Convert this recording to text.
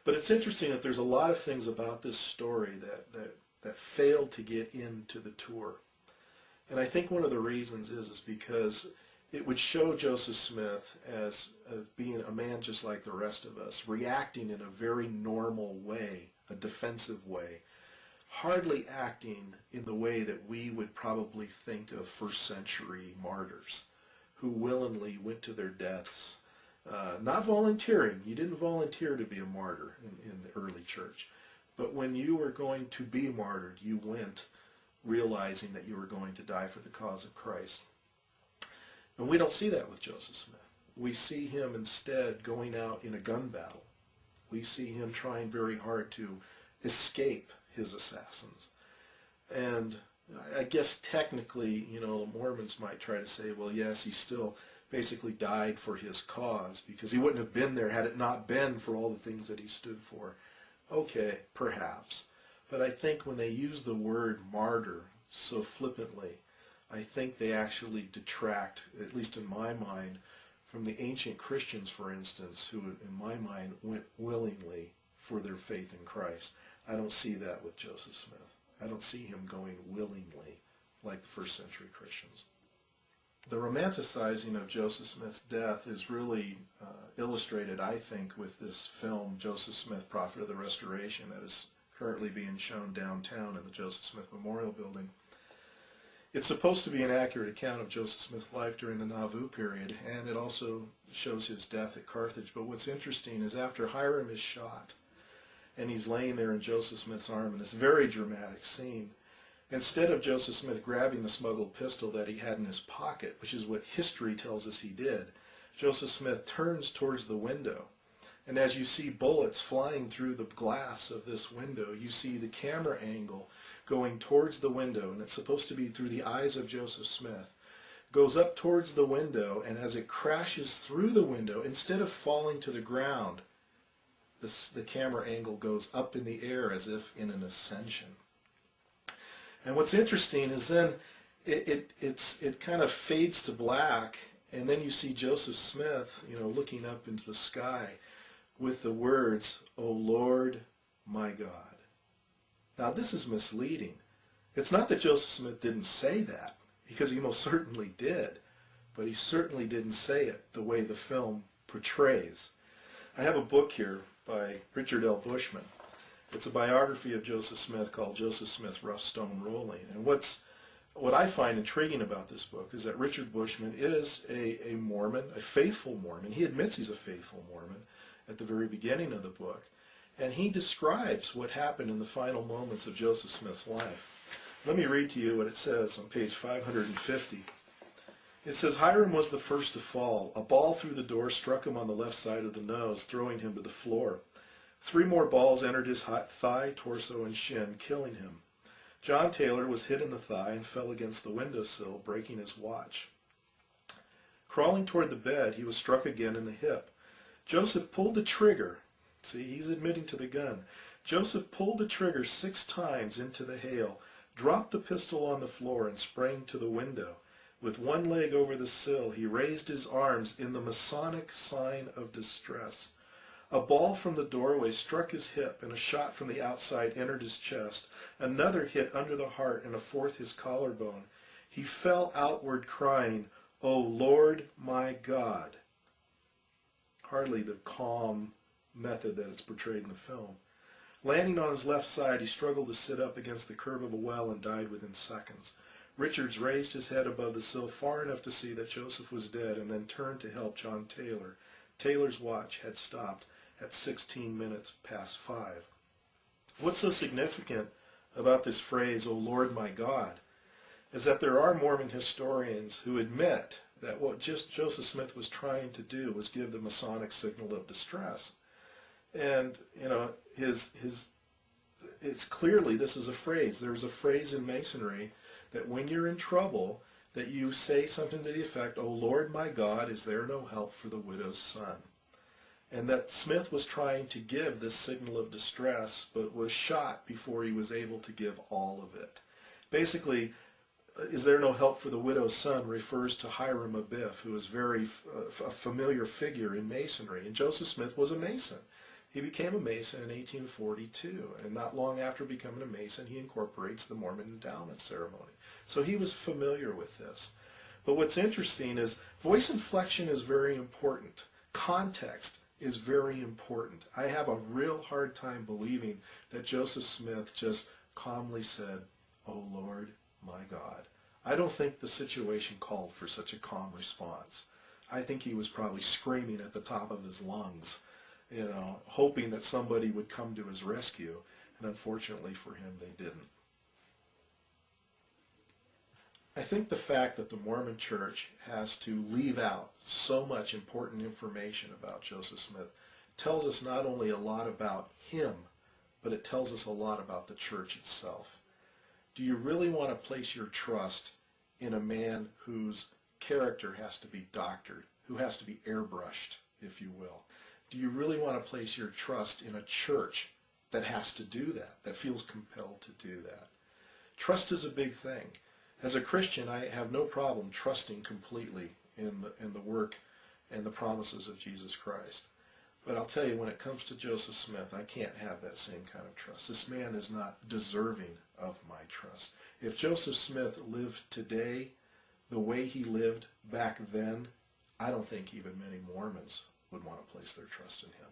But it's interesting that there's a lot of things about this story that failed to get into the tour. And I think one of the reasons is because it would show Joseph Smith as being a man just like the rest of us, reacting in a very normal way, a defensive way, hardly acting in the way that we would probably think of first century martyrs who willingly went to their deaths, not volunteering. You didn't volunteer to be a martyr in the early church. But when you were going to be martyred, you went realizing that you were going to die for the cause of Christ. And we don't see that with Joseph Smith. We see him instead going out in a gun battle. We see him trying very hard to escape his assassins. And I guess technically, Mormons might try to say, well, yes, he still basically died for his cause because he wouldn't have been there had it not been for all the things that he stood for. Okay, perhaps. But I think when they use the word martyr so flippantly, I think they actually detract, at least in my mind, from the ancient Christians, for instance, who in my mind went willingly for their faith in Christ. I don't see that with Joseph Smith. I don't see him going willingly like the first century Christians. The romanticizing of Joseph Smith's death is really illustrated, I think, with this film, Joseph Smith, Prophet of the Restoration, that is currently being shown downtown in the Joseph Smith Memorial Building. It's supposed to be an accurate account of Joseph Smith's life during the Nauvoo period, and it also shows his death at Carthage. But what's interesting is after Hiram is shot, and he's laying there in Joseph Smith's arm in this very dramatic scene, instead of Joseph Smith grabbing the smuggled pistol that he had in his pocket, which is what history tells us he did, Joseph Smith turns towards the window. And as you see bullets flying through the glass of this window, you see the camera angle going towards the window, and it's supposed to be through the eyes of Joseph Smith, goes up towards the window, and as it crashes through the window, instead of falling to the ground, the camera angle goes up in the air as if in an ascension. And what's interesting is then it kind of fades to black, and then you see Joseph Smith, looking up into the sky with the words, "O Lord, my God." Now this is misleading. It's not that Joseph Smith didn't say that, because he most certainly did, but he certainly didn't say it the way the film portrays. I have a book here by Richard L. Bushman. It's a biography of Joseph Smith called Joseph Smith, Rough Stone Rolling. And what I find intriguing about this book is that Richard Bushman is a Mormon, a faithful Mormon. He admits he's a faithful Mormon at the very beginning of the book. And he describes what happened in the final moments of Joseph Smith's life. Let me read to you what it says on page 550. It says, Hiram was the first to fall. A ball through the door struck him on the left side of the nose, throwing him to the floor. 3 more balls entered his thigh, torso, and shin, killing him. John Taylor was hit in the thigh and fell against the windowsill, breaking his watch. Crawling toward the bed, he was struck again in the hip. Joseph pulled the trigger. See, he's admitting to the gun. Joseph pulled the trigger 6 times into the hail, dropped the pistol on the floor, and sprang to the window. With one leg over the sill, he raised his arms in the Masonic sign of distress. A ball from the doorway struck his hip, and a shot from the outside entered his chest. Another hit under the heart, and a fourth his collarbone. He fell outward, crying, "O Lord, my God." Hardly the calm method that it's portrayed in the film. Landing on his left side, he struggled to sit up against the curb of a well and died within seconds. Richards raised his head above the sill far enough to see that Joseph was dead, and then turned to help John Taylor. Taylor's watch had stopped at 16 minutes past 5. What's so significant about this phrase, "O Lord my God," is that there are Mormon historians who admit that what Joseph Smith was trying to do was give the Masonic signal of distress. And, it's clearly, this is a phrase. There's a phrase in Masonry that when you're in trouble, that you say something to the effect, "O Lord my God, is there no help for the widow's son?" And that Smith was trying to give this signal of distress, but was shot before he was able to give all of it. Basically, "Is there no help for the widow's son" refers to Hiram Abiff, who is a familiar figure in Masonry. And Joseph Smith was a Mason. He became a Mason in 1842, and not long after becoming a Mason, he incorporates the Mormon endowment ceremony. So he was familiar with this. But what's interesting is voice inflection is very important. Context is very important. I have a real hard time believing that Joseph Smith just calmly said, "Oh Lord, my God." I don't think the situation called for such a calm response. I think he was probably screaming at the top of his lungs, hoping that somebody would come to his rescue, and unfortunately for him, they didn't. I think the fact that the Mormon Church has to leave out so much important information about Joseph Smith tells us not only a lot about him, but it tells us a lot about the church itself. Do you really want to place your trust in a man whose character has to be doctored, who has to be airbrushed, if you will? Do you really want to place your trust in a church that has to do that, that feels compelled to do that? Trust is a big thing. As a Christian, I have no problem trusting completely in the work and the promises of Jesus Christ. But I'll tell you, when it comes to Joseph Smith, I can't have that same kind of trust. This man is not deserving of my trust. If Joseph Smith lived today the way he lived back then, I don't think even many Mormons would want to place their trust in him.